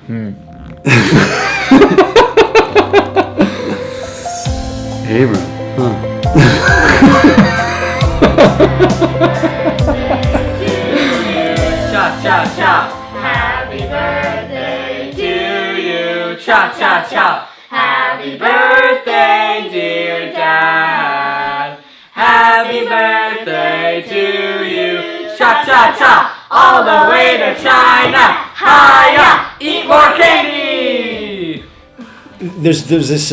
Abram. Huh. Cha cha cha. Happy birthday to you. Cha cha cha. Happy birthday, dear Dad. Happy birthday to you. Cha cha cha. All the way to China. Hiya! Eat more candy. There's this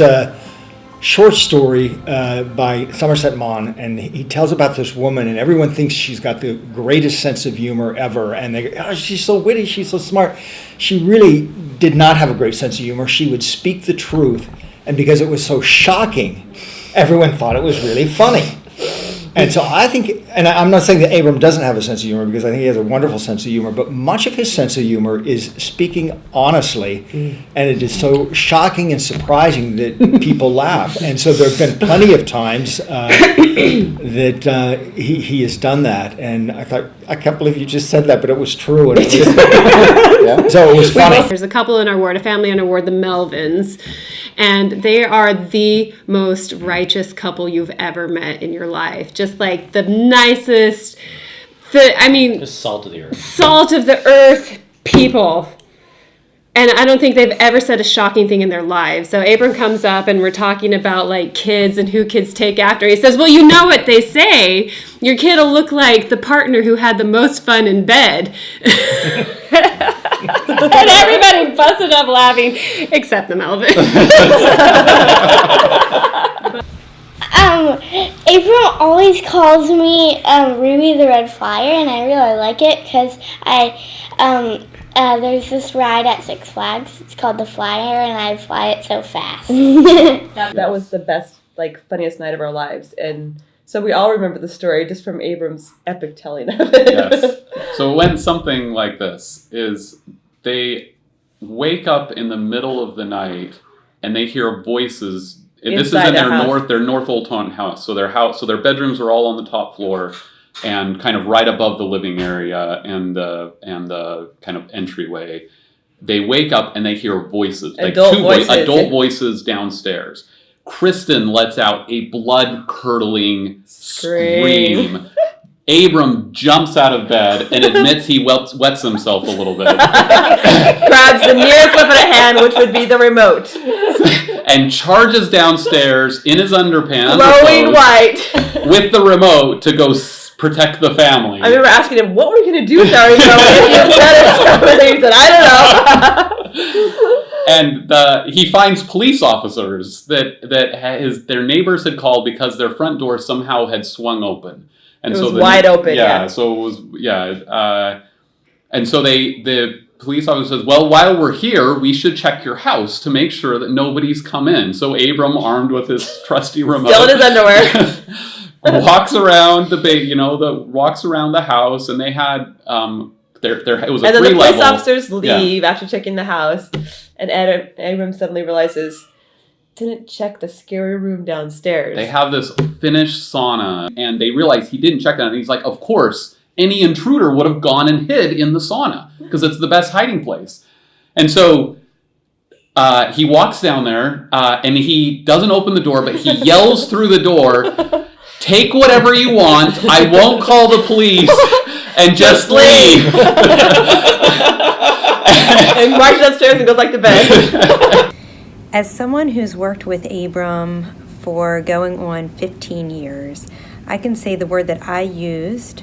short story by Somerset Maugham, and he tells about this woman, and everyone thinks she's got the greatest sense of humor ever, and they go, oh, she's so witty, she's so smart. She really did not have a great sense of humor. She would speak the truth, and because it was so shocking, everyone thought it was really funny. And so I think, and I'm not saying that Abram doesn't have a sense of humor, because I think he has a wonderful sense of humor, but much of his sense of humor is speaking honestly, and it is so shocking and surprising that people laugh. And so there have been plenty of times that he has done that, and I thought, I can't believe you just said that, but it was true. And it was, yeah. So it was funny. There's a couple in our ward, a family in our ward, the Melvins, and they are the most righteous couple you've ever met in your life. Just like the nicest, just salt of the earth. Salt of the earth people. And I don't think they've ever said a shocking thing in their lives. So Abram comes up and we're talking about like kids and who kids take after. He says, well, you know what they say. Your kid will look like the partner who had the most fun in bed. And everybody busted up laughing, except the Melvin. Abram always calls me Ruby the Red Flyer, and I really like it because there's this ride at Six Flags. It's called the Flyer, and I fly it so fast. That was the best, funniest night of our lives, and so we all remember the story just from Abram's epic telling of it. Yes. So when something like this is, they wake up in the middle of the night and they hear voices. This is in their North Old Town house. So their bedrooms are all on the top floor, and kind of right above the living area and the kind of entryway. They wake up and they hear voices, adult voices downstairs. Kristen lets out a blood-curdling scream. Abram jumps out of bed and admits he wets himself a little bit. Grabs the nearest weapon at hand, which would be the remote. And charges downstairs in his underpants. Glowing white. With the remote to go protect the family. I remember asking him, what were you going to do with that remote? He said, I don't know. And he finds police officers that their neighbors had called because their front door somehow had swung open. And it was wide open. Yeah, so it was, and so the police officer says, well, while we're here, we should check your house to make sure that nobody's come in. So Abram, armed with his trusty remote, still in his underwear, walks around walks around the house, and they had it was a 3-level. And then the police officers leave after checking the house, and Abram suddenly realizes, didn't check the scary room downstairs. They have this Finnish sauna, and they realize he didn't check that. And he's like, of course, any intruder would have gone and hid in the sauna because it's the best hiding place. And so he walks down there, and he doesn't open the door, but he yells through the door, take whatever you want, I won't call the police, and just leave. And marches upstairs and goes to bed. As someone who's worked with Abram for going on 15 years, I can say the word that I used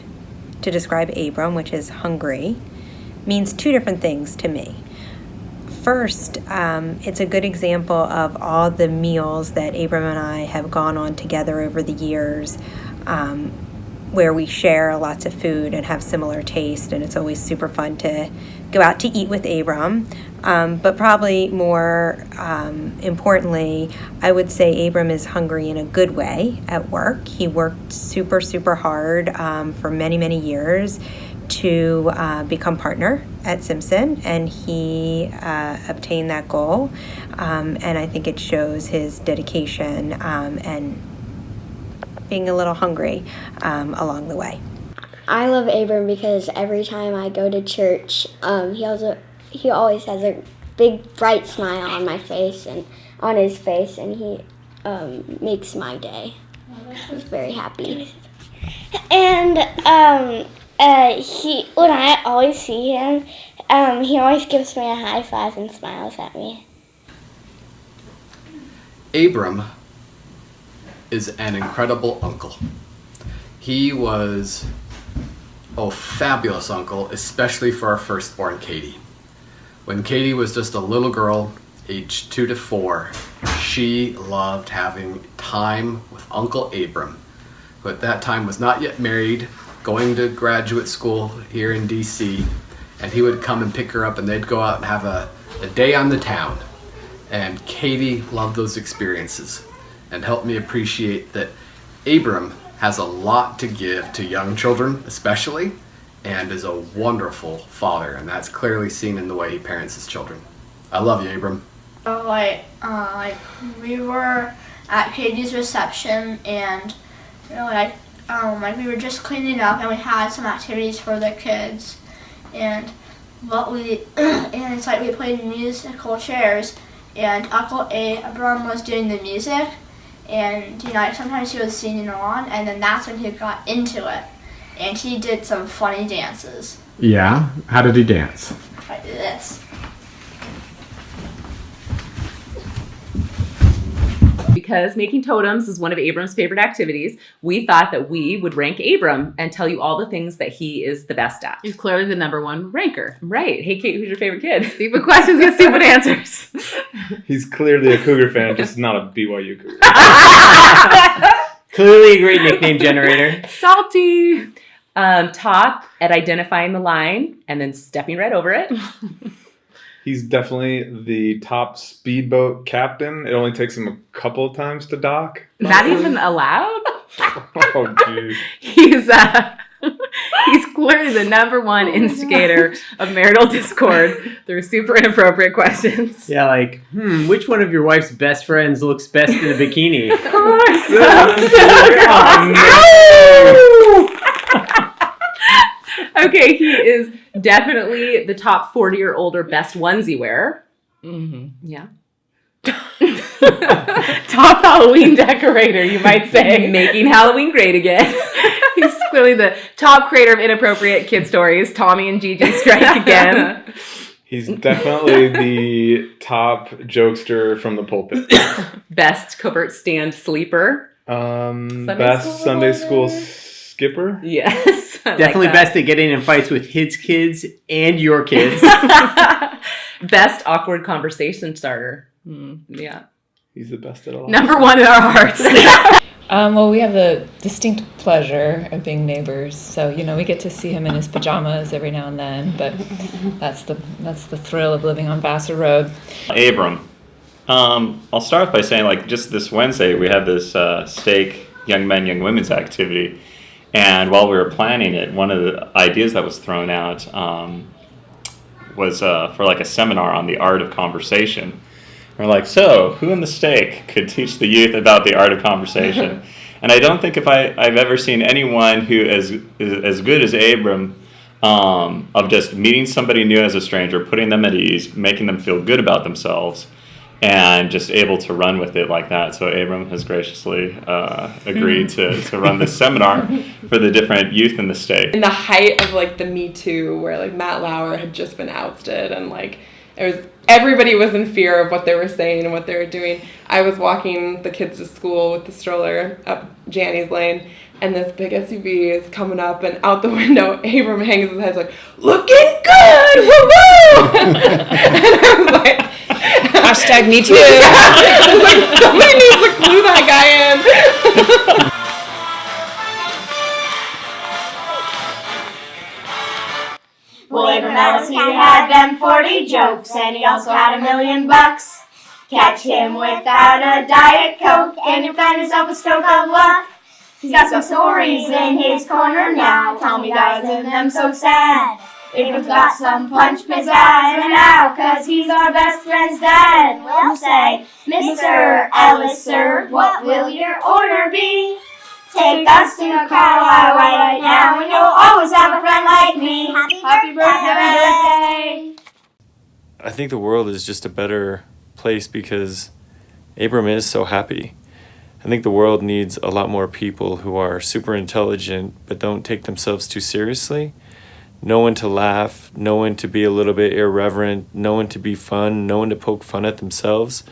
to describe Abram, which is hungry, means two different things to me. First, it's a good example of all the meals that Abram and I have gone on together over the years, where we share lots of food and have similar taste, and it's always super fun to go out to eat with Abram. But probably more importantly, I would say Abram is hungry in a good way at work. He worked super, super hard for many, many years to become partner at Simpson, and he obtained that goal. And I think it shows his dedication and being a little hungry along the way. I love Abram because every time I go to church, he always has a big bright smile on my face and on his face, and he makes my day. He's very happy. And when I always see him, he always gives me a high five and smiles at me. Abram is an incredible uncle. He was a fabulous uncle, especially for our firstborn, Katie. When Katie was just a little girl, aged 2 to 4, she loved having time with Uncle Abram, who at that time was not yet married, going to graduate school here in DC, and he would come and pick her up and they'd go out and have a day on the town. And Katie loved those experiences and helped me appreciate that Abram has a lot to give to young children especially, and is a wonderful father, and that's clearly seen in the way he parents his children. I love you, Abram. We were at Katie's reception, and we were just cleaning up, and we had some activities for the kids, and it's like we played musical chairs, and Uncle Abram was doing the music, and sometimes he was singing along, and then that's when he got into it, and he did some funny dances. Yeah? How did he dance? Like this. Because making totems is one of Abram's favorite activities, we thought that we would rank Abram and tell you all the things that he is the best at. He's clearly the #1 ranker. Right. Hey, Kate, who's your favorite kid? Stupid questions get stupid answers. He's clearly a Cougar fan, just not a BYU Cougar. Clearly a great nickname generator. Salty. Top at identifying the line and then stepping right over it. He's definitely the top speedboat captain. It only takes him a couple of times to dock. Not even allowed? Oh, geez. He's clearly the #1 instigator of marital discord through super inappropriate questions. Yeah, like, which one of your wife's best friends looks best in a bikini? Of course. Okay, he is definitely the top 40 or older best onesie wearer. Mm-hmm. Yeah. Top Halloween decorator, you might say. Making Halloween great again. He's clearly the top creator of inappropriate kid stories. Tommy and Gigi strike again. He's definitely the top jokester from the pulpit. Best covert stand sleeper. Best Sunday school skipper. Yes. Definitely best at getting in fights with his kids and your kids. Best awkward conversation starter. Yeah. He's the best at all. #1 in our hearts. Well, we have the distinct pleasure of being neighbors, so we get to see him in his pajamas every now and then. But that's the thrill of living on Vassar Road. Abram, I'll start by saying, just this Wednesday we had this stake young men, young women's activity, and while we were planning it, one of the ideas that was thrown out was for a seminar on the art of conversation. We're like, so who in the stake could teach the youth about the art of conversation? And I don't think I've ever seen anyone who is as good as Abram of just meeting somebody new as a stranger, putting them at ease, making them feel good about themselves, and just able to run with it like that. So Abram has graciously agreed to run this seminar for the different youth in the stake. In the height of the Me Too, where Matt Lauer had just been ousted, and everybody was in fear of what they were saying and what they were doing. I was walking the kids to school with the stroller up Janny's Lane, and this big SUV is coming up, and out the window, Abram hangs his head looking good, woo-woo! And I was like, Hashtag Me Too. Somebody needs to clue that guy in. Well, Abram Ellis, he had them 40 jokes, and he also had $1 million. Catch him without a Diet Coke, and you'll find yourself a stroke of luck. He's got some stories in his corner now. Tell me guys, and them so sad. Abram's got some punch pizzazz now, 'cause he's our best friend's dad. We'll say, Mr. Ellis, sir, what will your order be? Take us to Carlisle right now, and you'll always have a friend like me. Happy birthday! I think the world is just a better place because Abram is so happy. I think the world needs a lot more people who are super intelligent but don't take themselves too seriously. Know when to laugh, know when to be a little bit irreverent, know when to be fun, know when to poke fun at themselves.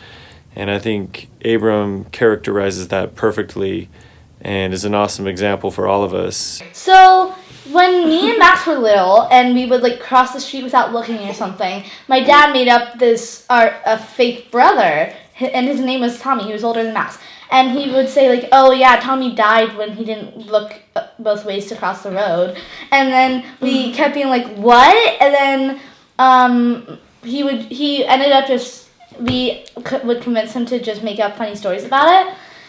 And I think Abram characterizes that perfectly and is an awesome example for all of us. So when me and Max were little and we would like cross the street without looking or something, my dad made up this a fake brother, and his name was Tommy. He was older than Max. And he would say like, oh yeah, Tommy died when he didn't look both ways to cross the road. And then we kept being like, what? And then he ended up just, we would convince him to just make up funny stories about it.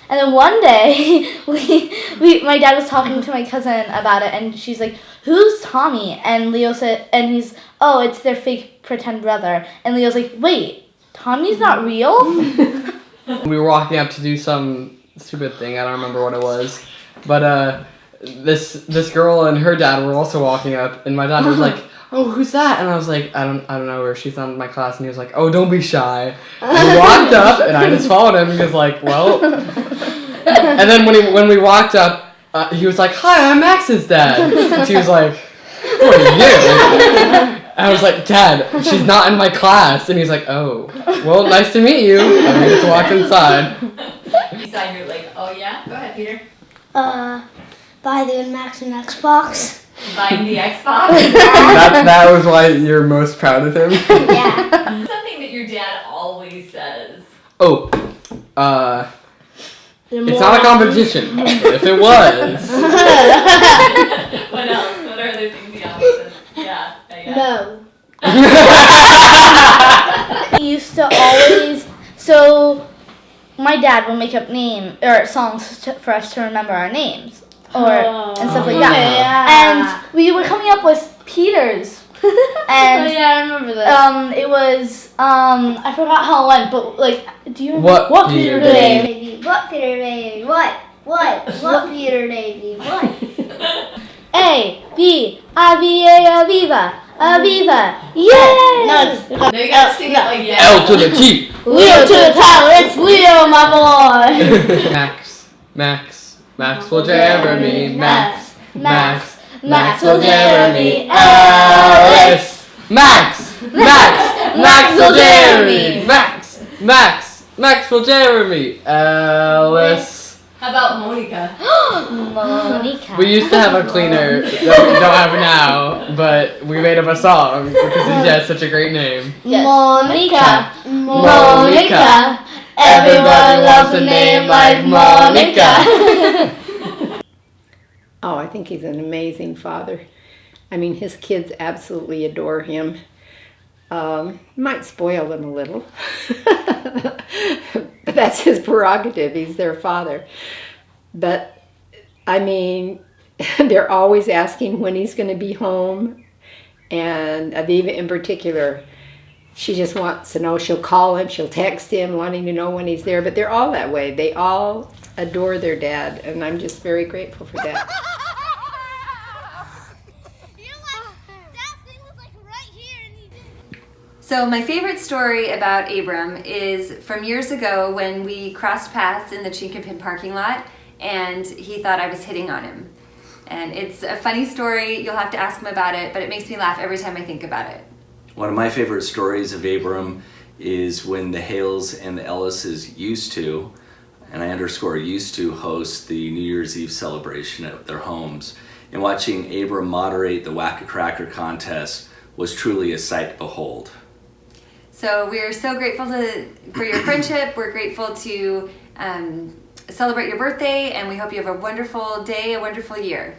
And then one day, my dad was talking to my cousin about it, and she's like, who's Tommy? And Leo said, and he's, oh, it's their fake pretend brother. And Leo's like, wait, Tommy's not real? We were walking up to do some stupid thing. I don't remember what it was, but this girl and her dad were also walking up, and my dad was like, "Oh, who's that?" And I was like, "I don't know her. She's not in my class." And he was like, "Oh, don't be shy." And we walked up, and I just followed him because like, well. And then when we walked up, he was like, "Hi, I'm Max's dad." And she was like, "Who are you?" I was like, "Dad, she's not in my class." And he's like, "Oh, well, nice to meet you." I needed to walk inside. Inside, you're like, oh yeah? Go ahead, Peter. Buy the Max and Xbox. Buying the Xbox? That was why you're most proud of him? Yeah. Something that your dad always says. Oh, it's not a competition. If it was. What else? What are other things he always says? Yeah. No. He used to always, so my dad would make up songs for us to remember our names and stuff like that. And we were coming up with Peter's. And yeah, I remember that. It was I forgot how it went, but like, do you remember what Peter Baby? What Peter baby? What Peter baby? What? A B I V A Aviva. Aviva, yes! No, you gotta sing it like that. L to the T. Leo to the title, it's Leo, my boy! Maxwell Jeremy, Maxwell Jeremy, Ellis! Maxwell Jeremy, Maxwell Jeremy, Ellis. How about Monica? Monica. We used to have a cleaner that we don't have now, but we made him a song because he has such a great name. Yes. Monica. Everyone loves a name like Monica. Oh, I think he's an amazing father. I mean, his kids absolutely adore him. Might spoil them a little, but that's his prerogative. He's their father. But, I mean, they're always asking when he's going to be home. And Aviva in particular, she just wants to know. She'll call him, she'll text him, wanting to know when he's there. But they're all that way. They all adore their dad, and I'm just very grateful for that. So my favorite story about Abram is from years ago when we crossed paths in the Chink and Pin parking lot, and he thought I was hitting on him. And it's a funny story. You'll have to ask him about it, but it makes me laugh every time I think about it. One of my favorite stories of Abram is when the Hales and the Ellises used to, and I underscore used to, host the New Year's Eve celebration at their homes. And watching Abram moderate the Whack-A-Cracker contest was truly a sight to behold. So we're so grateful for your friendship. We're grateful to celebrate your birthday, and we hope you have a wonderful day, a wonderful year.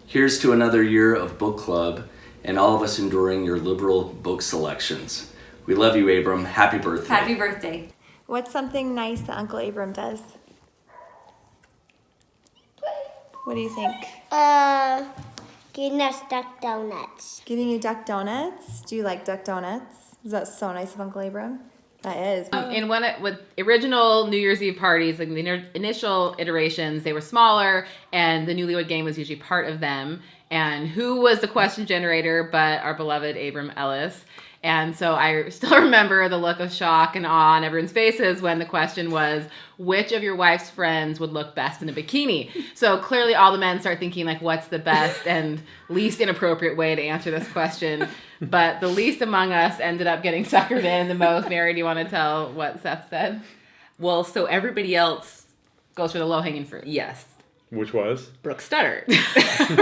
Here's to another year of book club and all of us enduring your liberal book selections. We love you, Abram. Happy birthday. Happy birthday. What's something nice that Uncle Abram does? What do you think? Getting us duck donuts. Getting you duck donuts? Do you like duck donuts? Is that so nice of Uncle Abram? That is. In one with original New Year's Eve parties, like the initial iterations, they were smaller, and the newlywed game was usually part of them. And who was the question generator but our beloved Abram Ellis? And so I still remember the look of shock and awe on everyone's faces when the question was, which of your wife's friends would look best in a bikini? So clearly all the men start thinking, like, what's the best and least inappropriate way to answer this question? But the least among us ended up getting suckered in the most. Mary, do you want to tell what Seth said? Well, so everybody else goes for the low-hanging fruit. Yes. Which was? Brooke Studdard.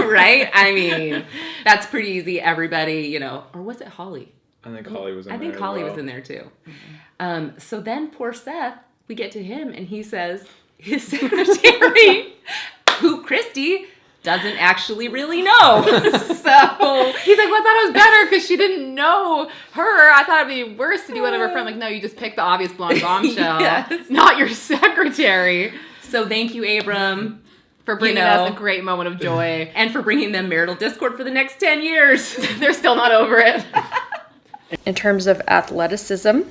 Right? I mean, that's pretty easy. Everybody, you know, or was it Holly? I think Holly was in there. I think Holly was in there too. So then poor Seth, we get to him and he says his secretary, who Christy doesn't actually really know. So he's like, well, I thought it was better because she didn't know her. I thought it'd be worse to do one of her friends. Like, no, you just picked the obvious blonde bombshell, Yes. not your secretary. So thank you, Abram. For bringing us a great moment of joy. And for bringing them marital discord for the next 10 years. They're still not over it. In terms of athleticism,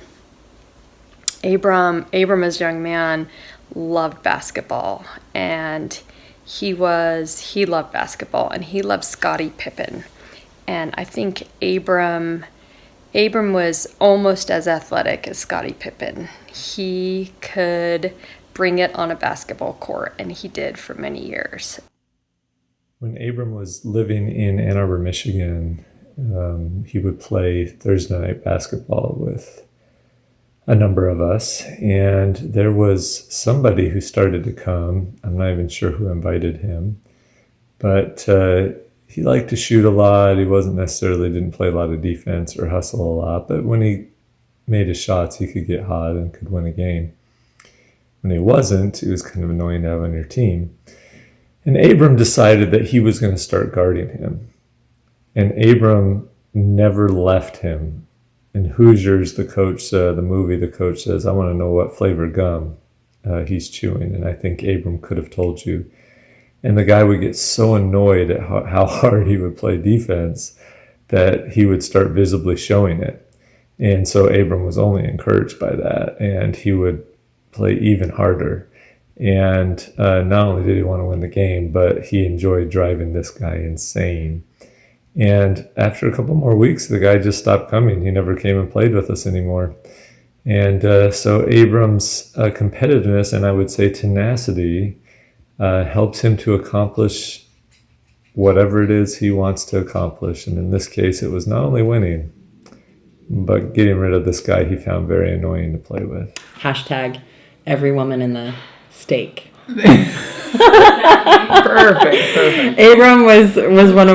Abram as a young man loved basketball, and he loved basketball, and he loved Scottie Pippen. And I think Abram was almost as athletic as Scottie Pippen. He could bring it on a basketball court, and he did for many years. When Abram was living in Ann Arbor, Michigan, he would play Thursday night basketball with a number of us, and there was somebody who started to come. I'm not even sure who invited him, but he liked to shoot a lot. He didn't play a lot of defense or hustle a lot, but when he made his shots, he could get hot and could win a game. When he wasn't, it was kind of annoying to have on your team. And Abram decided that he was going to start guarding him. And Abram never left him. In Hoosiers, the coach says, I want to know what flavor gum he's chewing. And I think Abram could have told you. And the guy would get so annoyed at how hard he would play defense that he would start visibly showing it. And so Abram was only encouraged by that. And he would play even harder. And not only did he want to win the game, but he enjoyed driving this guy insane. And after a couple more weeks, the guy just stopped coming. He never came and played with us anymore. And so Abram's competitiveness, and I would say tenacity, helps him to accomplish whatever it is he wants to accomplish. And in this case, it was not only winning, but getting rid of this guy he found very annoying to play with. Hashtag every woman in the steak. Perfect. Abram was one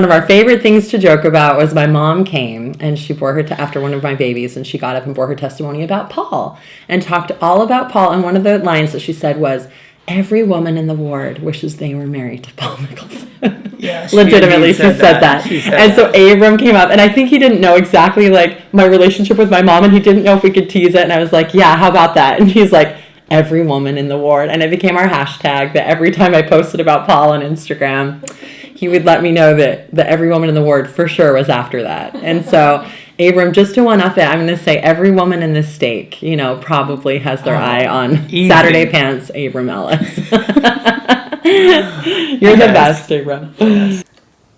of our favorite things to joke about. Was my mom came and she bore her after one of my babies, and she got up and bore her testimony about Paul and talked all about Paul. And one of the lines that she said was, "Every woman in the ward wishes they were married to Paul Nicholson." Yeah, legitimately, she said that. And so Abram came up, and I think he didn't know exactly like my relationship with my mom, and he didn't know if we could tease it. And I was like, "Yeah, how about that?" And he's like, "Every woman in the ward," and it became our hashtag. That every time I posted about Paul on Instagram, he would let me know that every woman in the ward for sure was after that. And so, Abram, just to one up it, I'm going to say every woman in this steak, probably has their eye on easy. Saturday Pants Abram Ellis. You're the best, Abram.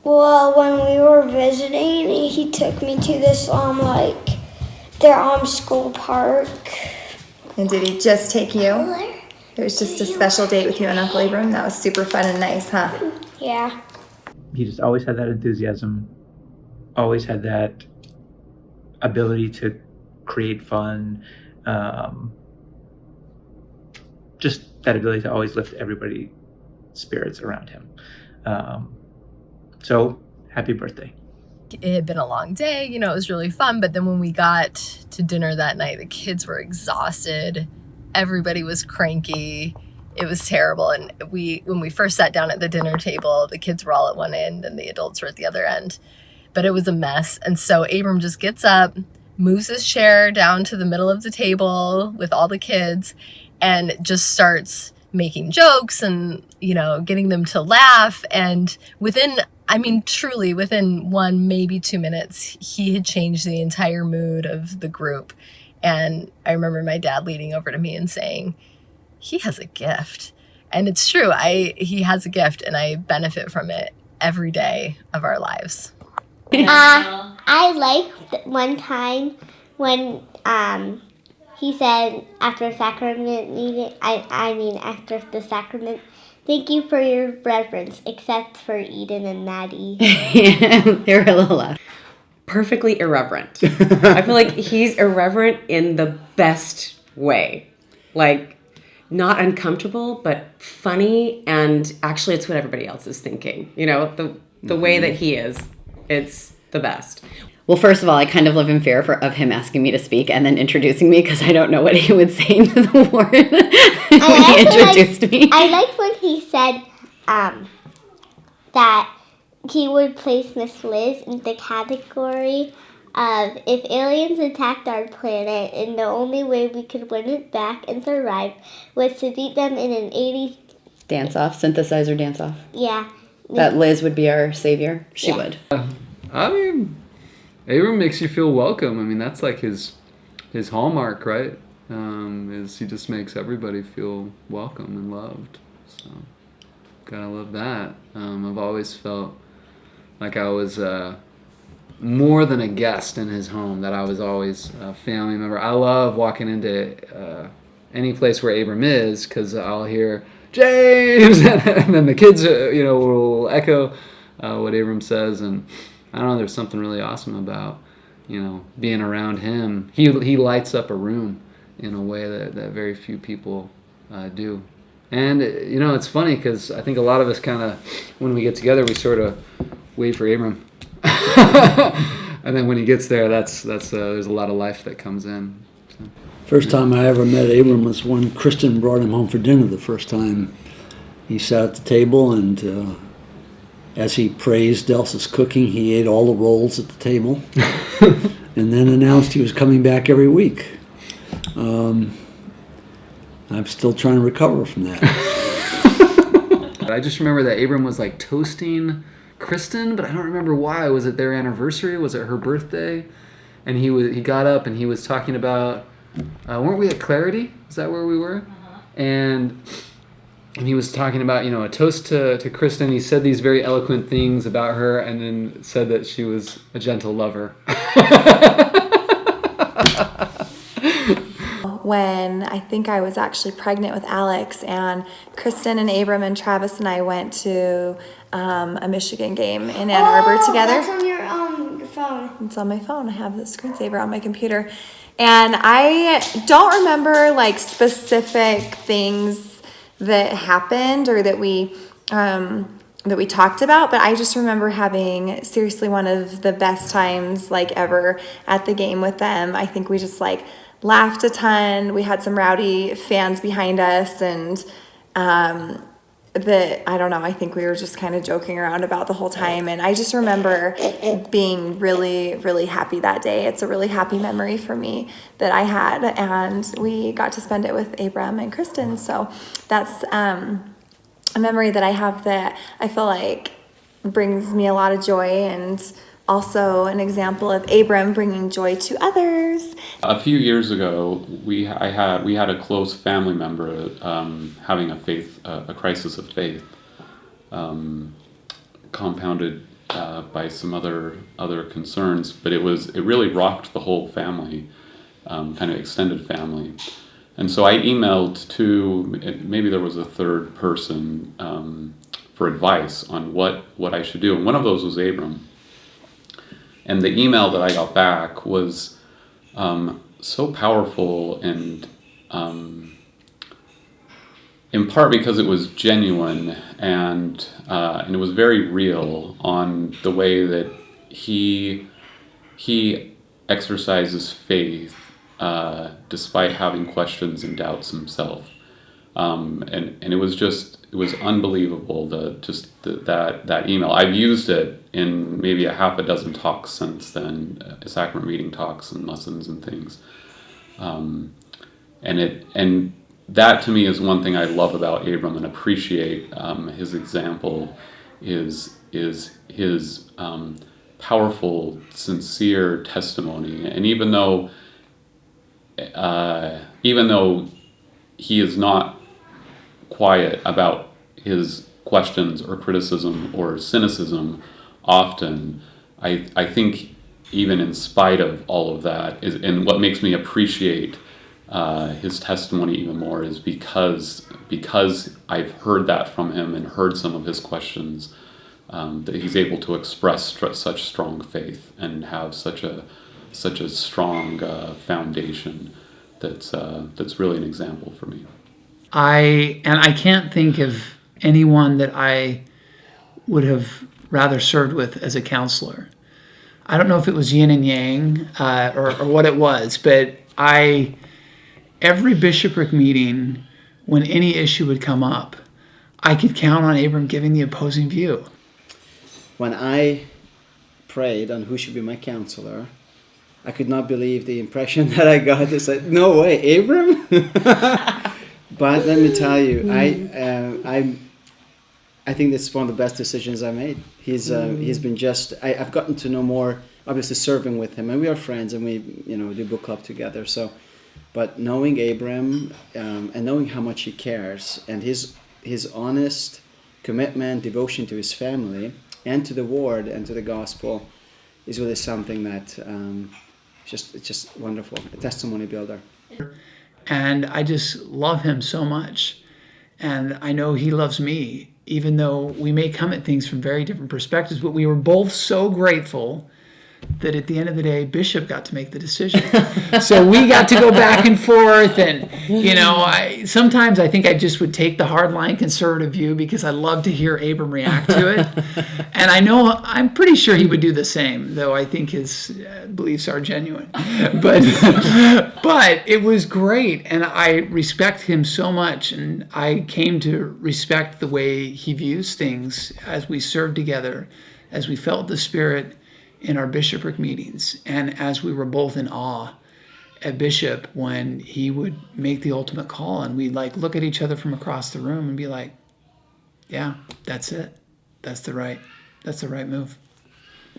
Well, when we were visiting, he took me to this their school park. And did he just take you? It was just a special date with you and Uncle Abram. That was super fun and nice, huh? Yeah. He just always had that enthusiasm, always had that ability to create fun, just that ability to always lift everybody's spirits around him. So happy birthday. It had been a long day, it was really fun, but then when we got to dinner that night, the kids were exhausted, everybody was cranky, it was terrible. And when we first sat down at the dinner table, the kids were all at one end and the adults were at the other end, but it was a mess. And so Abram just gets up, moves his chair down to the middle of the table with all the kids, and just starts making jokes and, getting them to laugh. And truly within 1, maybe 2 minutes, he had changed the entire mood of the group. And I remember my dad leaning over to me and saying, he has a gift. And it's true. He has a gift, and I benefit from it every day of our lives. I liked one time when he said after sacrament meeting, after the sacrament, thank you for your reverence, except for Eden and Maddie. They were a little loud. Perfectly irreverent. I feel like he's irreverent in the best way. Like, not uncomfortable, but funny, and actually it's what everybody else is thinking. You know, the way that he is, it's the best. Well, first of all, I kind of live in fear of him asking me to speak and then introducing me, because I don't know what he would say into the ward when he introduced me. I liked when he said that he would place Miss Liz in the category of if aliens attacked our planet and the only way we could win it back and survive was to beat them in an 80s Dance-off, synthesizer dance-off. Yeah. That Liz would be our savior. She would. I mean, Abram makes you feel welcome. I mean, that's like his hallmark, right? Is he just makes everybody feel welcome and loved. So, gotta love that. I've always felt like I was more than a guest in his home, that I was always a family member. I love walking into any place where Abram is, because I'll hear James, and then the kids, will echo what Abram says, and I don't know. There's something really awesome about, being around him. He lights up a room in a way that very few people do. And it's funny, because I think a lot of us kind of, when we get together, we sort of wait for Abram, and then when he gets there, that's there's a lot of life that comes in. So. First time I ever met Abram was when Kristen brought him home for dinner the first time. He sat at the table, and as he praised Elsa's cooking, he ate all the rolls at the table, and then announced he was coming back every week. I'm still trying to recover from that. I just remember that Abram was like toasting Kristen, but I don't remember why. Was it their anniversary? Was it her birthday? And he got up and he was talking about, weren't we at Clarity? Is that where we were? And he was talking about, a toast to Kristen. He said these very eloquent things about her, and then said that she was a gentle lover. When I think I was actually pregnant with Alex, and Kristen and Abram and Travis and I went to a Michigan game in Ann Arbor together. That's on your phone. It's on my phone. I have the screensaver on my computer. And I don't remember like specific things that happened or that we talked about, but I just remember having seriously one of the best times like ever at the game with them. I think we just like laughed a ton. We had some rowdy fans behind us, and I don't know, I think we were just kind of joking around about the whole time, and I just remember being really, really happy that day. It's a really happy memory for me that I had, and we got to spend it with Abram and Kristen, so that's a memory that I have that I feel like brings me a lot of joy, and also an example of Abram bringing joy to others. A few years ago, we had a close family member having a crisis of faith, compounded by some other concerns. But it really rocked the whole family, kind of extended family. And so I emailed to, maybe there was a third person, for advice on what I should do. And one of those was Abram. And the email that I got back was so powerful, and in part because it was genuine and it was very real on the way that he exercises faith despite having questions and doubts himself. And it was unbelievable, that email. I've used it in maybe a half a dozen talks since then, sacrament reading talks and lessons and things. And that to me is one thing I love about Abram and appreciate his example is his powerful, sincere testimony. And even though even though he is not quiet about his questions or criticism or cynicism often, I think even in spite of all of that, and what makes me appreciate his testimony even more is because I've heard that from him and heard some of his questions, that he's able to express such strong faith and have such a strong foundation that's really an example for me. I can't think of anyone that I would have rather served with as a counselor. I don't know if it was yin and yang or what it was, but every bishopric meeting, when any issue would come up, I could count on Abram giving the opposing view. When I prayed on who should be my counselor, I could not believe the impression that I got. It's like, no way, Abram? But let me tell you, I think this is one of the best decisions I made. He's been I've gotten to know more, obviously serving with him, and we are friends, and we do book club together. So, but knowing Abram and knowing how much he cares and his honest commitment, devotion to his family and to the word and to the gospel is really something that it's just wonderful, a testimony builder. And I just love him so much. And I know he loves me, even though we may come at things from very different perspectives, but we were both so grateful that at the end of the day, Bishop got to make the decision. So we got to go back and forth. And, sometimes I think I just would take the hardline conservative view because I love to hear Abram react to it. And I'm pretty sure he would do the same, though I think his beliefs are genuine. But it was great. And I respect him so much. And I came to respect the way he views things as we served together, as we felt the Spirit in our bishopric meetings, and as we were both in awe at Bishop when he would make the ultimate call, and we'd look at each other from across the room and be like, yeah, that's it. That's the right move.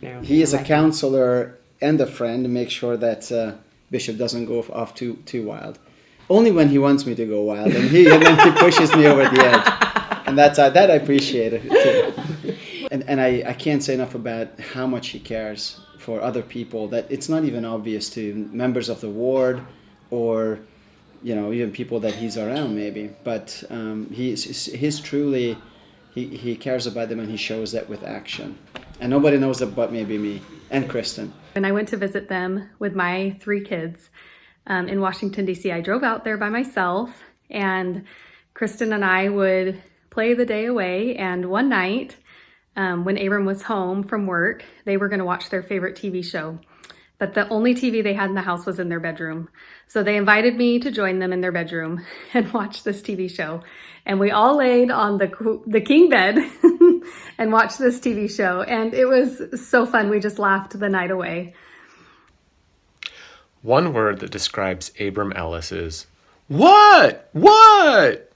Yeah. He is a counselor and a friend to make sure that Bishop doesn't go off too wild. Only when he wants me to go wild, and then he pushes me over the edge. And that I appreciate it too. And I can't say enough about how much he cares for other people, that it's not even obvious to members of the ward or even people that he's around maybe, but he's truly he cares about them, and he shows that with action, and nobody knows that but maybe me and Kristen. When I went to visit them with my 3 kids in Washington, D.C., I drove out there by myself, and Kristen and I would play the day away, and one night when Abram was home from work, they were going to watch their favorite TV show. But the only TV they had in the house was in their bedroom. So they invited me to join them in their bedroom and watch this TV show. And we all laid on the king bed and watched this TV show. And it was so fun. We just laughed the night away. One word that describes Abram Ellis is, what? What?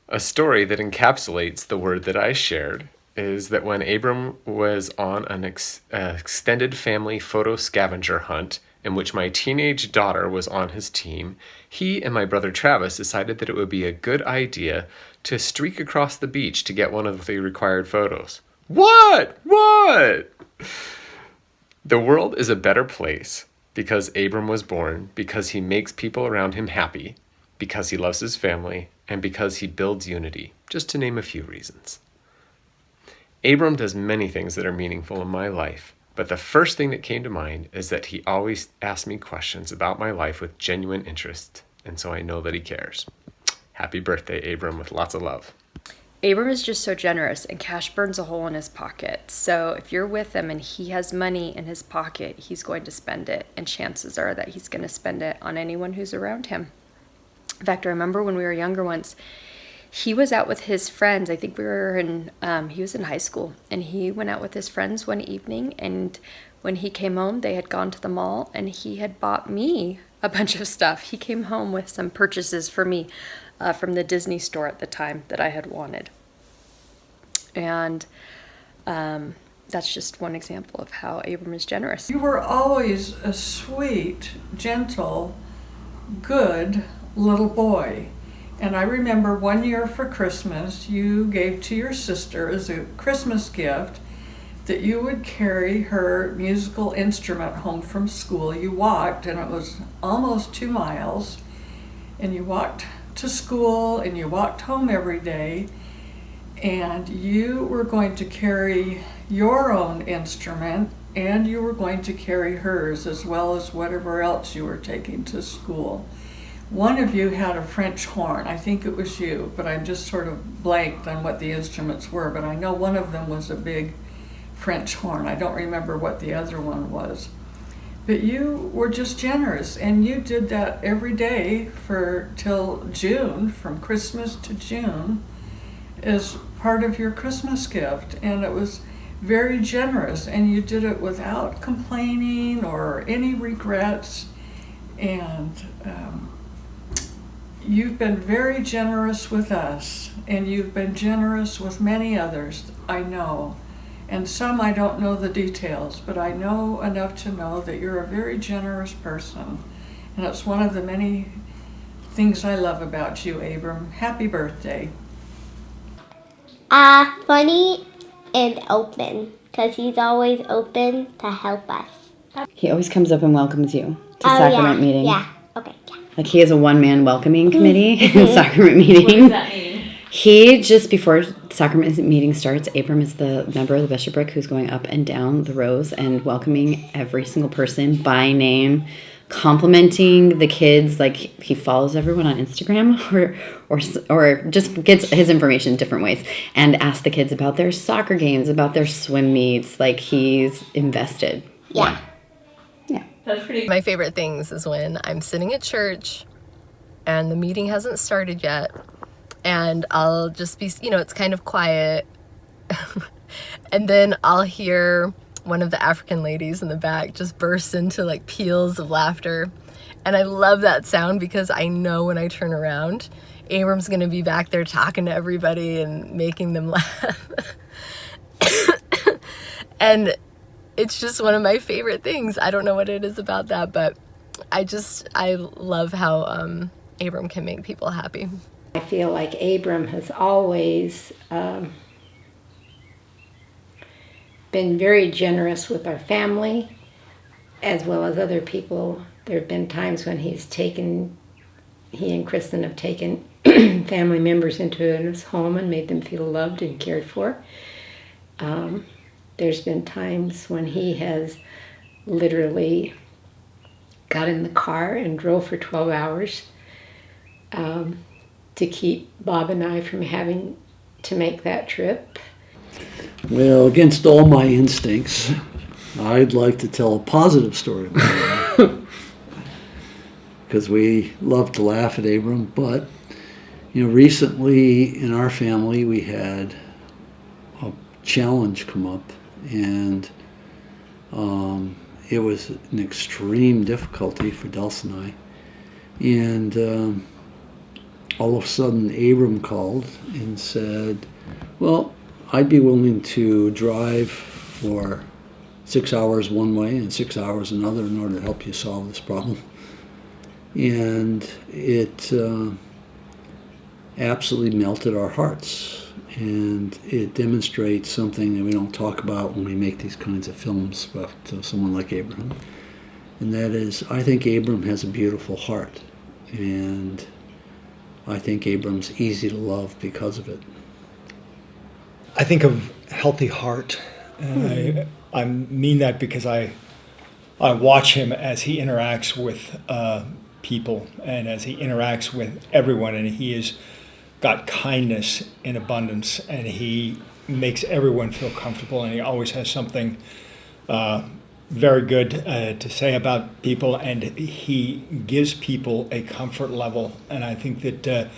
A story that encapsulates the word that I shared is that when Abram was on an extended family photo scavenger hunt in which my teenage daughter was on his team, he and my brother Travis decided that it would be a good idea to streak across the beach to get one of the required photos. What? What? The world is a better place because Abram was born, because he makes people around him happy, because he loves his family, and because he builds unity, just to name a few reasons. Abram does many things that are meaningful in my life, but the first thing that came to mind is that he always asks me questions about my life with genuine interest, and so I know that he cares. Happy birthday, Abram, with lots of love. Abram is just so generous, and cash burns a hole in his pocket. So if you're with him and he has money in his pocket, he's going to spend it, and chances are that he's going to spend it on anyone who's around him. In fact, I remember when we were younger once, he was out with his friends. I think he was in high school, and he went out with his friends one evening, and when he came home, they had gone to the mall, and he had bought me a bunch of stuff. He came home with some purchases for me from the Disney store at the time that I had wanted. And that's just one example of how Abram is generous. You were always a sweet, gentle, good little boy. And I remember one year for Christmas, you gave to your sister as a Christmas gift that you would carry her musical instrument home from school. You walked, and it was almost 2 miles, and you walked to school and you walked home every day, and you were going to carry your own instrument and you were going to carry hers as well as whatever else you were taking to school. One of you had a French horn. I think it was you, but I'm just sort of blanked on what the instruments were, but I know one of them was a big French horn. I don't remember what the other one was. But you were just generous, and you did that every day till June, from Christmas to June, as part of your Christmas gift. And it was very generous, and you did it without complaining or any regrets. And you've been very generous with us, and you've been generous with many others, I know. And some I don't know the details, but I know enough to know that you're a very generous person. And it's one of the many things I love about you, Abram. Happy birthday. Funny and open, because he's always open to help us. He always comes up and welcomes you to Oh, sacrament yeah. meeting. Yeah, okay. Yeah. Like he has a one-man welcoming committee in sacrament meeting. What does that mean? He just, before sacrament meeting starts, Abram is the member of the bishopric who's going up and down the rows and welcoming every single person by name, complimenting the kids. Like he follows everyone on Instagram or just gets his information in different ways and asks the kids about their soccer games, about their swim meets. Like he's invested. Yeah. That's pretty. My favorite things is when I'm sitting at church and the meeting hasn't started yet, and I'll just be, it's kind of quiet, and then I'll hear one of the African ladies in the back just burst into like peals of laughter. And I love that sound because I know when I turn around, Abram's gonna be back there talking to everybody and making them laugh. And it's just one of my favorite things. I don't know what it is about that, but I love how Abram can make people happy. I feel like Abram has always been very generous with our family as well as other people. There have been times when he and Kristen have taken family members into his home and made them feel loved and cared for. There's been times when he has literally got in the car and drove for 12 hours to keep Bob and I from having to make that trip. Well, against all my instincts, I'd like to tell a positive story about Abram. Because we love to laugh at Abram, but recently in our family we had a challenge come up, and it was an extreme difficulty for Dulce and I. And all of a sudden Abram called and said, well, I'd be willing to drive for 6 hours one way and 6 hours another in order to help you solve this problem. And it absolutely melted our hearts. And it demonstrates something that we don't talk about when we make these kinds of films about someone like Abram. And that is, I think Abram has a beautiful heart. And I think Abram's easy to love because of it. I think of healthy heart, and I mean that because I watch him as he interacts with people and as he interacts with everyone, and he has got kindness in abundance, and he makes everyone feel comfortable, and he always has something very good to say about people, and he gives people a comfort level. And I think that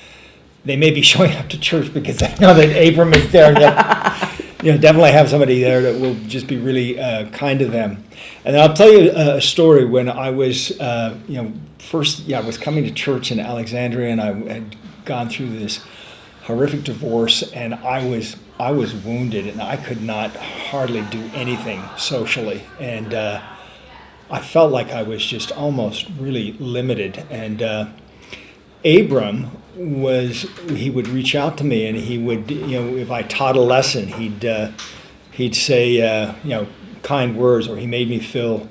they may be showing up to church because they know that Abram is there. Definitely have somebody there that will just be really kind to them. And I'll tell you a story. When I was, I was coming to church in Alexandria, and I had gone through this horrific divorce, and I was I was wounded and I could not hardly do anything socially. And I felt like I was just almost really limited. And Abram he would reach out to me, and he would, if I taught a lesson, he'd say, kind words, or he made me feel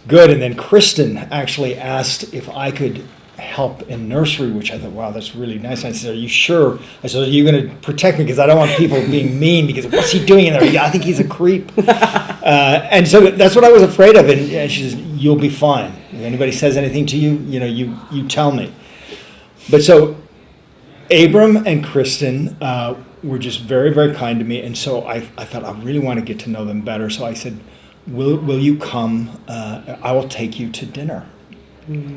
good. And then Kristen actually asked if I could help in nursery, which I thought, wow, that's really nice. I said, are you sure? I said, are you going to protect me? Because I don't want people being mean, because what's he doing in there? Yeah, I think he's a creep. And so that's what I was afraid of. And she says, you'll be fine. If anybody says anything to you, you tell me. But so Abram and Kristen were just very, very kind to me. And so I thought, I really want to get to know them better. So I said, will you come? I will take you to dinner.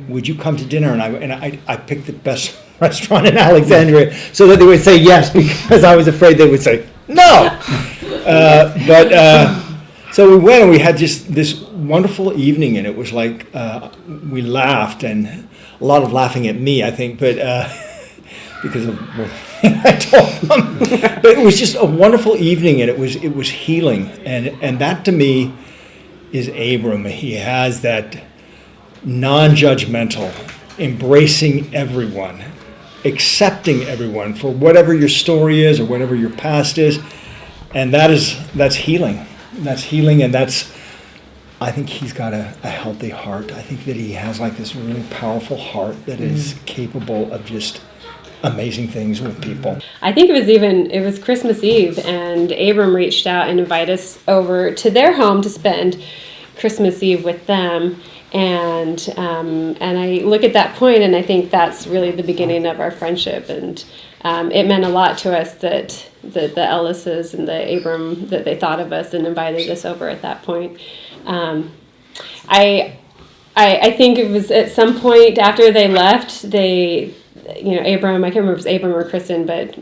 Would you come to dinner? And I picked the best restaurant in Alexandria so that they would say yes, because I was afraid they would say no. So we went, and we had just this wonderful evening, and it was like we laughed, and a lot of laughing at me, I think, but because of what I told them. But it was just a wonderful evening, and it was healing, and that to me is Abram. He has that non-judgmental, embracing everyone, accepting everyone for whatever your story is or whatever your past is, and that's healing. That's healing, and I think he's got a healthy heart. I think that he has like this really powerful heart that is capable of just amazing things with people. I think it was Christmas Eve, and Abram reached out and invited us over to their home to spend Christmas Eve with them. And I look at that point, and I think that's really the beginning of our friendship. And it meant a lot to us that the Ellises and the Abram, that they thought of us and invited us over at that point. I think it was at some point after they left, Abram, I can't remember if it was Abram or Kristen, but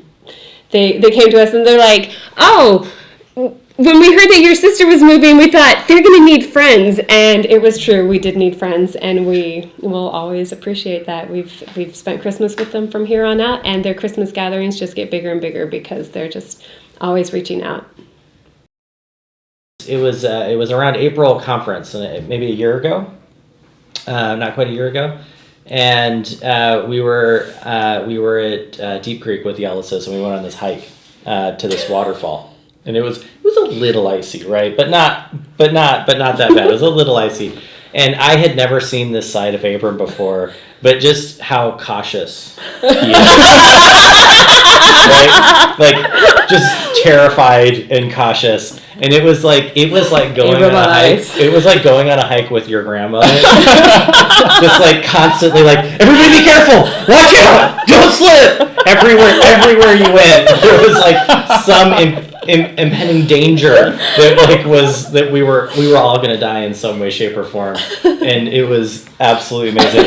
they came to us and they're like, oh, when we heard that your sister was moving, we thought they're going to need friends, and it was true. We did need friends, and we will always appreciate that. We've spent Christmas with them from here on out, and their Christmas gatherings just get bigger and bigger because they're just always reaching out. It was around April conference, maybe a year ago, not quite a year ago, and we were at Deep Creek with the Ellises, and we went on this hike to this waterfall. And it was a little icy, right? But not that bad. It was a little icy. And I had never seen this side of Abram before, but just how cautious he is. Right? Like just terrified and cautious. And it was like going on a hike. It was like going on a hike with your grandmother. Just like constantly like, everybody be careful! Watch out! Don't slip! Everywhere you went, there was like some impending danger that we were all going to die in some way, shape, or form, and it was absolutely amazing.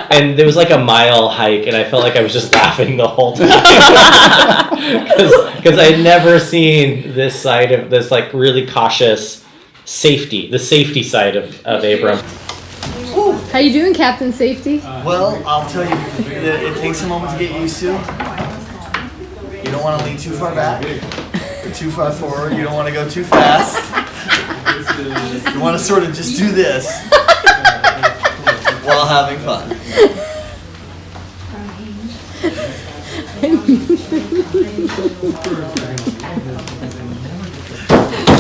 And there was like a mile hike, and I felt like I was just laughing the whole time because I had never seen this side of this like really cautious the safety side of Abram. How you doing, Captain Safety? Well, I'll tell you, it takes a moment to get used to. You don't want to lean too far back, or too far forward. You don't want to go too fast. You want to sort of just do this while having fun.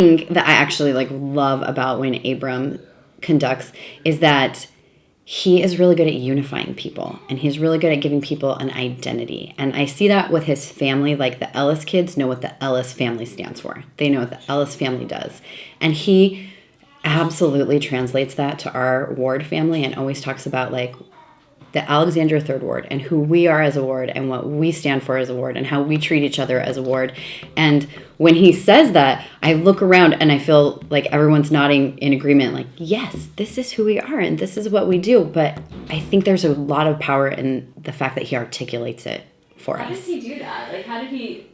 thing that I actually love about when Abram conducts is that he is really good at unifying people, and he's really good at giving people an identity. And I see that with his family. Like, the Ellis kids know what the Ellis family stands for. They know what the Ellis family does. And he absolutely translates that to our ward family and always talks about the Alexandria Third Ward and who we are as a ward and what we stand for as a ward and how we treat each other as a ward. And when he says that, I look around and I feel like everyone's nodding in agreement, yes, this is who we are and this is what we do. But I think there's a lot of power in the fact that he articulates it for us. How does he do that? How did he,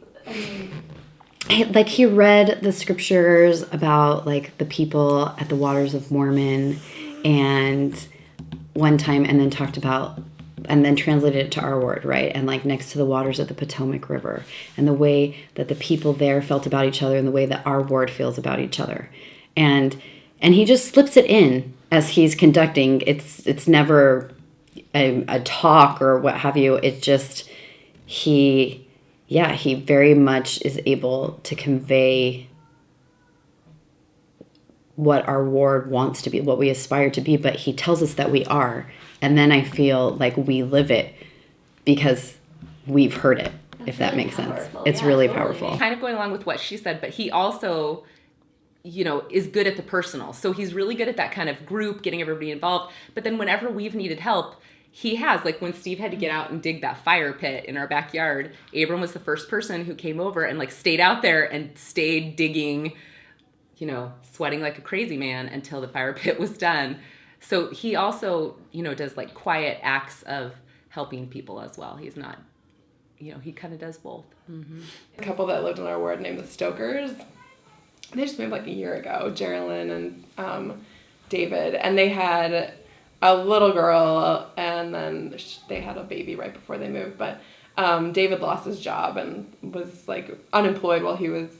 he read the scriptures about the people at the Waters of Mormon and one time, and then talked about and then translated it to our word, right? And like next to the waters of the Potomac River, and the way that the people there felt about each other and the way that our ward feels about each other. And he just slips it in as he's conducting. It's never a talk or what have you. It's just he very much is able to convey what our ward wants to be, what we aspire to be, but he tells us that we are. And then I feel like we live it because we've heard it, if that makes sense. It's really powerful. Kind of going along with what she said, but he also, is good at the personal. So he's really good at that kind of group, getting everybody involved. But then whenever we've needed help, he has, like when Steve had to get out and dig that fire pit in our backyard, Abram was the first person who came over and like stayed out there and stayed digging, sweating like a crazy man until the fire pit was done. So he also, does like quiet acts of helping people as well. He's not, he kind of does both. Mm-hmm. A couple that lived in our ward named the Stokers, they just moved like a year ago, Geraldine and David, and they had a little girl, and then they had a baby right before they moved. But David lost his job and was like unemployed while he was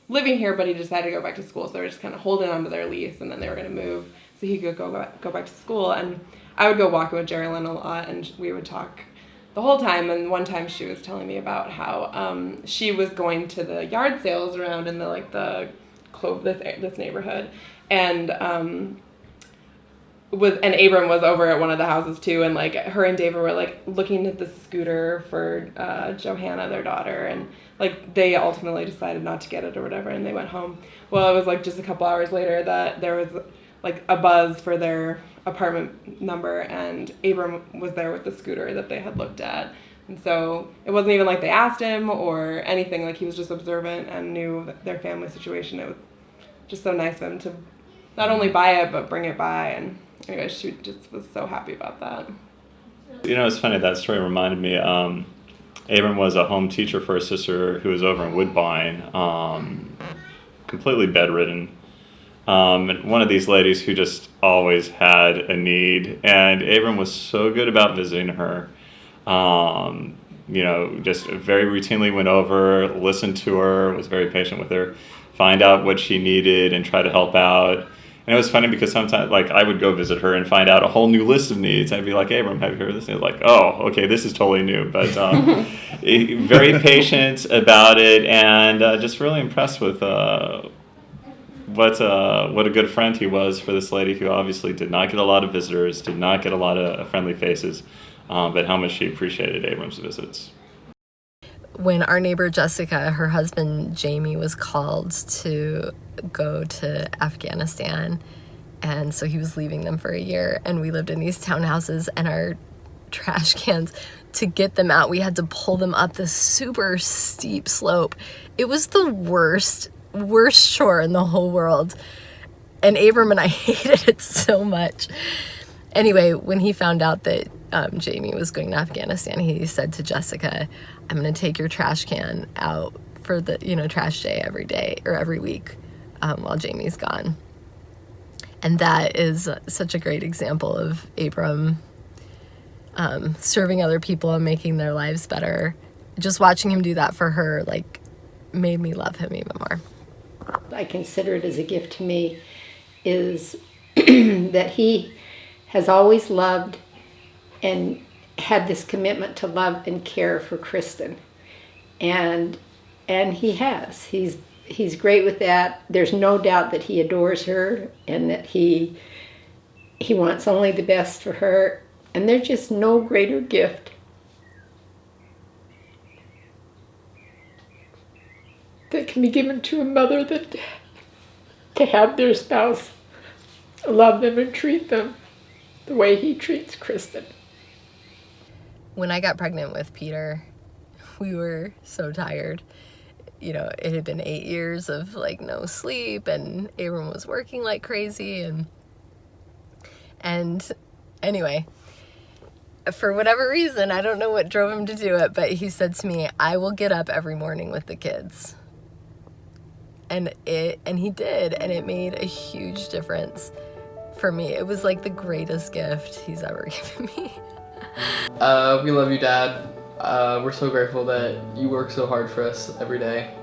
living here, but he decided to go back to school. So they were just kind of holding on to their lease, and then they were going to move so he could go back to school. And I would go walking with Geraldine a lot, and we would talk the whole time. And one time she was telling me about how she was going to the yard sales around in this neighborhood, and Abram was over at one of the houses too, and like her and David were like looking at the scooter for Johanna, their daughter, and like they ultimately decided not to get it or whatever, and they went home. Well, it was like just a couple hours later that there was like a buzz for their apartment number, and Abram was there with the scooter that they had looked at. And so it wasn't even like they asked him or anything, like he was just observant and knew their family situation. It was just so nice of him to not only buy it but bring it by, and anyway, she just was so happy about that. It's funny, that story reminded me, Abram was a home teacher for a sister who was over in Woodbine, completely bedridden. And one of these ladies who just always had a need, and Abram was so good about visiting her. Just very routinely went over, listened to her, was very patient with her, find out what she needed and try to help out. And it was funny because sometimes, like, I would go visit her and find out a whole new list of needs. I'd be like, Abram, have you heard this? And he's like, oh, okay, this is totally new. But very patient about it, and just really impressed with what a good friend he was for this lady who obviously did not get a lot of visitors, did not get a lot of friendly faces, but how much she appreciated Abram's visits. When our neighbor Jessica, her husband Jamie, was called to go to Afghanistan, and so he was leaving them for a year, and we lived in these townhouses, and our trash cans, to get them out, we had to pull them up this super steep slope. It was the worst chore in the whole world, and Abram and I hated it so much. Anyway, when he found out that Jamie was going to Afghanistan, he said to Jessica, I'm going to take your trash can out for the trash day every day or every week while Jamie's gone. And that is such a great example of Abram serving other people and making their lives better. Just watching him do that for her made me love him even more. I consider it as a gift to me is that he has always loved and had this commitment to love and care for Kristen, and he has. He's great with that. There's no doubt that he adores her and that he wants only the best for her, and there's just no greater gift that can be given to a mother than to have their spouse love them and treat them the way he treats Kristen. When I got pregnant with Peter, we were so tired. It had been 8 years of no sleep, and Abram was working like crazy, and anyway, for whatever reason, I don't know what drove him to do it, but he said to me, I will get up every morning with the kids. And he did, and it made a huge difference for me. It was like the greatest gift he's ever given me. We love you, Dad. We're so grateful that you work so hard for us every day.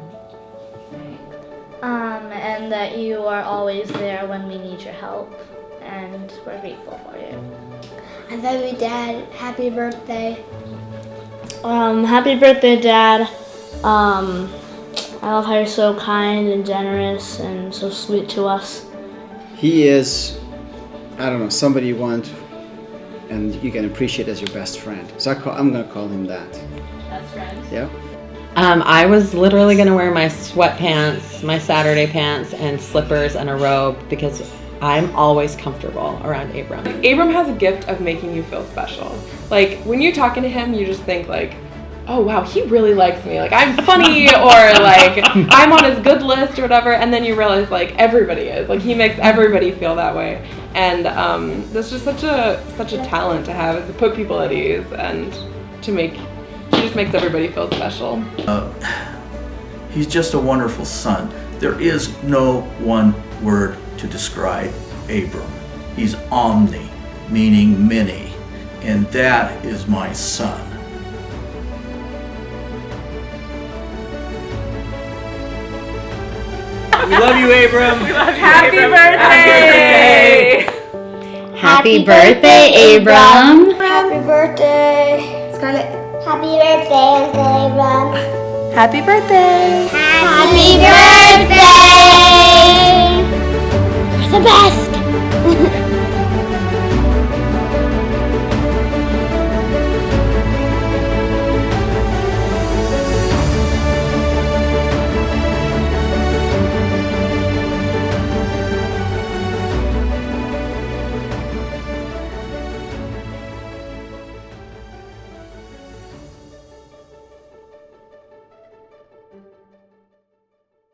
And that you are always there when we need your help, and we're grateful for you. I love you, Dad. Happy birthday. Happy birthday, Dad. I love how you're so kind and generous and so sweet to us. He is, I don't know, somebody you want and you can appreciate as your best friend. So I'm going to call him that. Best friend? Yeah. I was literally going to wear my sweatpants, my Saturday pants, and slippers and a robe because I'm always comfortable around Abram. Abram has a gift of making you feel special. Like, when you're talking to him, you just think like, oh wow, he really likes me. Like, I'm funny, or like, I'm on his good list or whatever. And then you realize like everybody is. Like, he makes everybody feel that way. And that's just such a talent to have, is to put people at ease and to make, he just makes everybody feel special. He's just a wonderful son. There is no one word to describe Abram. He's omni, meaning many, and that is my son. We love you, Abram. We love you, Happy birthday! Happy birthday, Abram. Happy birthday, Scarlett. Happy birthday, Uncle Abram. Happy birthday. Happy birthday.